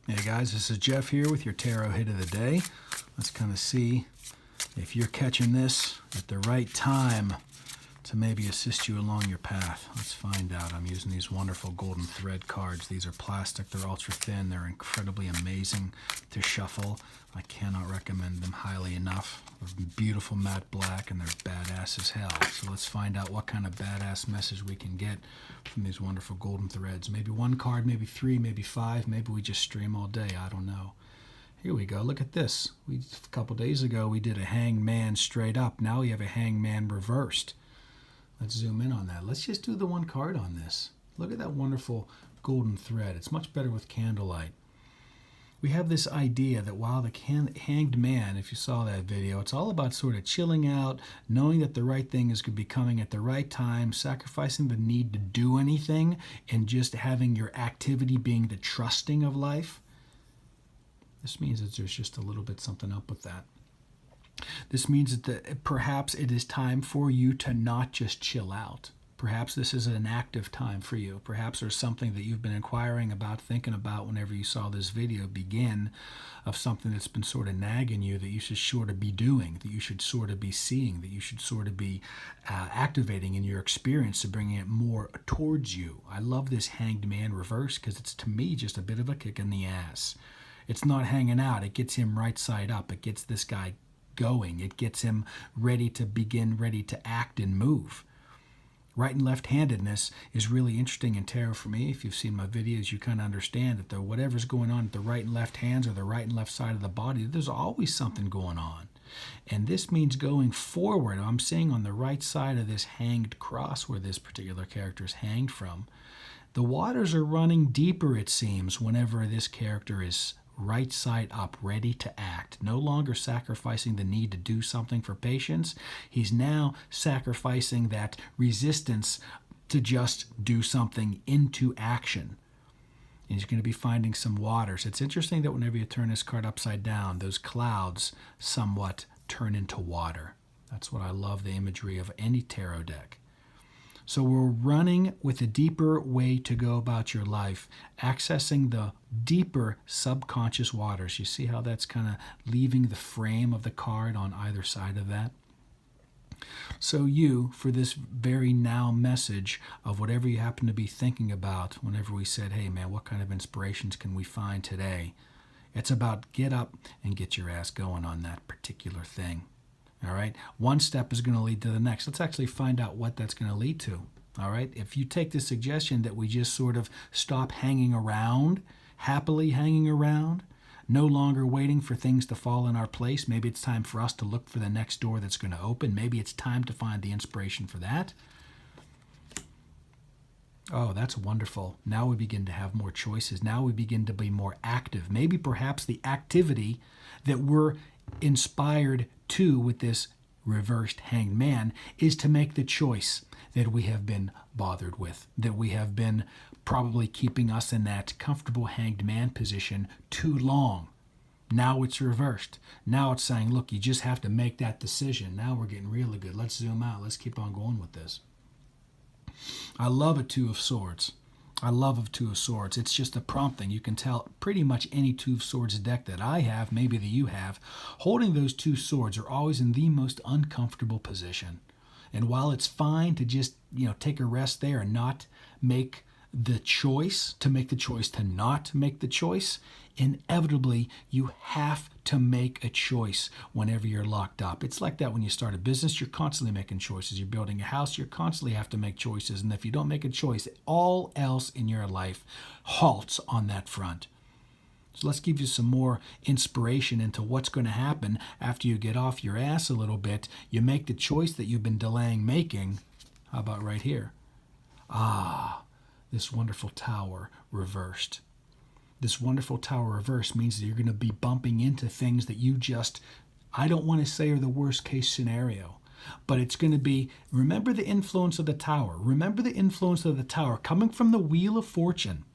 Hey guys, this is Jeff here with your Tarot Hit of the Day. Let's kind of see if you're catching this at the right time to maybe assist you along your path. Let's find out. I'm using these wonderful golden thread cards. These are plastic, they're ultra thin, they're incredibly amazing to shuffle. I cannot recommend them highly enough. They're beautiful matte black and they're badass as hell. So let's find out what kind of badass message we can get from these wonderful golden threads. Maybe one card, maybe three, maybe five, maybe we just stream all day, I don't know. Here we go, look at this. A couple days ago we did a hanged man straight up. Now we have a hanged man reversed. Let's zoom in on that. Let's just do the one card on this. Look at that wonderful golden thread. It's much better with candlelight. We have this idea that while the hanged man, if you saw that video, it's all about sort of chilling out, knowing that the right thing is going to be coming at the right time, sacrificing the need to do anything, and just having your activity being the trusting of life. This means that there's just a little bit something up with that. This means that perhaps it is time for you to not just chill out. Perhaps this is an active time for you. Perhaps there's something that you've been inquiring about, thinking about whenever you saw this video begin, of something that's been sort of nagging you that you should sort of be doing, that you should sort of be seeing, that you should sort of be activating in your experience to bringing it more towards you. I love this hanged man reverse because it's, to me, just a bit of a kick in the ass. It's not hanging out. It gets him right side up. It gets this guy going. It gets him ready to begin, ready to act and move. Right and left-handedness is really interesting in tarot for me. If you've seen my videos, you kind of understand that whatever's going on at the right and left hands or the right and left side of the body, there's always something going on. And this means going forward. I'm seeing on the right side of this hanged cross where this particular character is hanged from, the waters are running deeper, it seems, whenever this character is right side up, ready to act. No longer sacrificing the need to do something for patience. He's now sacrificing that resistance to just do something into action. And he's going to be finding some waters. It's interesting that whenever you turn this card upside down, those clouds somewhat turn into water. That's what I love, the imagery of any tarot deck. So we're running with a deeper way to go about your life, accessing the deeper subconscious waters. You see how that's kind of leaving the frame of the card on either side of that? So you, for this very now message of whatever you happen to be thinking about, whenever we said, hey man, what kind of inspirations can we find today? It's about get up and get your ass going on that particular thing. All right, one step is going to lead to the next. Let's actually find out what that's going to lead to. All right, if you take the suggestion that we just sort of stop hanging around, happily hanging around, no longer waiting for things to fall in our place, maybe it's time for us to look for the next door that's going to open. Maybe it's time to find the inspiration for that. Oh, that's wonderful. Now we begin to have more choices. Now we begin to be more active. Maybe perhaps the activity that we're inspired to with this reversed hanged man is to make the choice that we have been bothered with, that we have been probably keeping us in that comfortable hanged man position too long. Now it's reversed. Now it's saying, look, you just have to make that decision. Now we're getting really good. Let's zoom out. Let's keep on going with this. I love a Two of Swords. I love a Two of Swords. It's just a prompting. You can tell pretty much any Two of Swords deck that I have, maybe that you have, holding those two swords are always in the most uncomfortable position. And while it's fine to just, take a rest there and not make the choice, to not make the choice, inevitably you have to make a choice whenever you're locked up. It's like that when you start a business, you're constantly making choices. You're building a house, you constantly have to make choices. And if you don't make a choice, all else in your life halts on that front. So let's give you some more inspiration into what's going to happen after you get off your ass a little bit. You make the choice that you've been delaying making. How about right here? This wonderful tower reversed. This wonderful tower reversed means that you're going to be bumping into things that you just, I don't want to say are the worst case scenario, but it's going to be, remember the influence of the tower. Remember the influence of the tower coming from the Wheel of Fortune.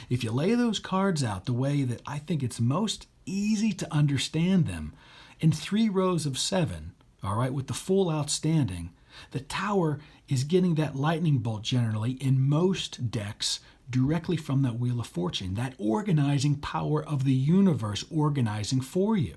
If you lay those cards out the way that I think it's most easy to understand them, in 3 rows of 7, all right, with the full outstanding, the tower is getting that lightning bolt generally in most decks directly from that Wheel of Fortune, that organizing power of the universe organizing for you.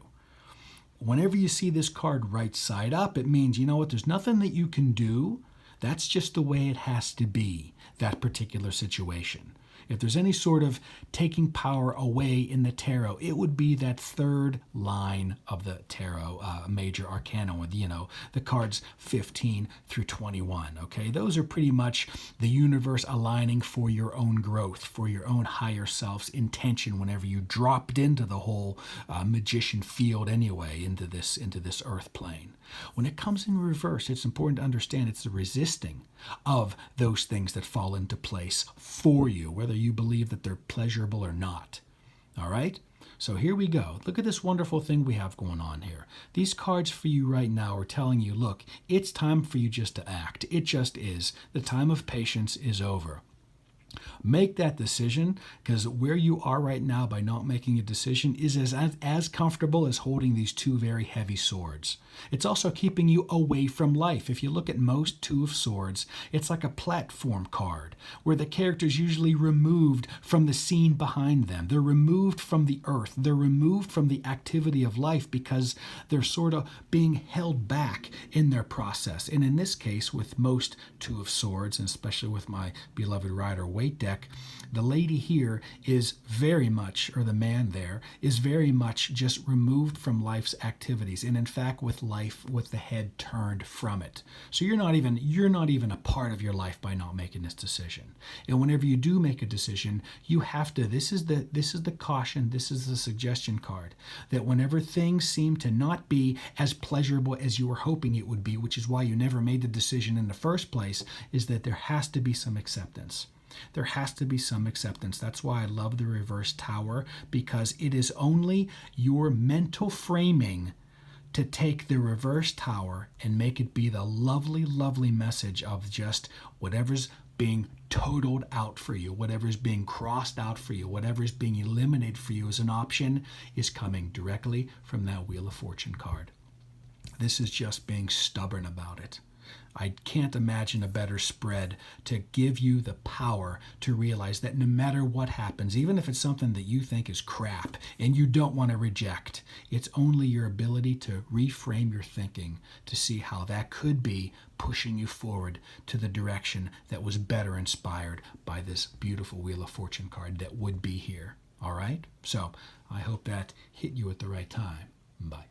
Whenever you see this card right side up, it means, you know what, there's nothing that you can do. That's just the way it has to be, that particular situation. If there's any sort of taking power away in the tarot, it would be that third line of the tarot major arcana with, the cards 15 through 21, okay? Those are pretty much the universe aligning for your own growth, for your own higher self's intention whenever you dropped into the whole magician field anyway, into this earth plane. When it comes in reverse, it's important to understand it's the resisting of those things that fall into place for you, whether you believe that they're pleasurable or not. All right? So here we go. Look at this wonderful thing we have going on here. These cards for you right now are telling you, look, it's time for you just to act. It just is. The time of patience is over. Make that decision, because where you are right now by not making a decision is as comfortable as holding these two very heavy swords. It's also keeping you away from life. If you look at most Two of Swords, it's like a platform card where the character's usually removed from the scene behind them. They're removed from the earth. They're removed from the activity of life because they're sort of being held back in their process. And in this case, with most Two of Swords, and especially with my beloved Rider Waite deck, the lady here is very much, or the man there, is very much just removed from life's activities. And in fact, with life with the head turned from it. So you're not even a part of your life by not making this decision. And whenever you do make a decision, you have to, this is the caution, this is the suggestion card, that whenever things seem to not be as pleasurable as you were hoping it would be, which is why you never made the decision in the first place, is that there has to be some acceptance. There has to be some acceptance. That's why I love the reverse tower, because it is only your mental framing to take the reverse tower and make it be the lovely, lovely message of just whatever's being totaled out for you, whatever's being crossed out for you, whatever's being eliminated for you as an option is coming directly from that Wheel of Fortune card. This is just being stubborn about it. I can't imagine a better spread to give you the power to realize that no matter what happens, even if it's something that you think is crap and you don't want to reject, it's only your ability to reframe your thinking to see how that could be pushing you forward to the direction that was better inspired by this beautiful Wheel of Fortune card that would be here. All right? So I hope that hit you at the right time. Bye.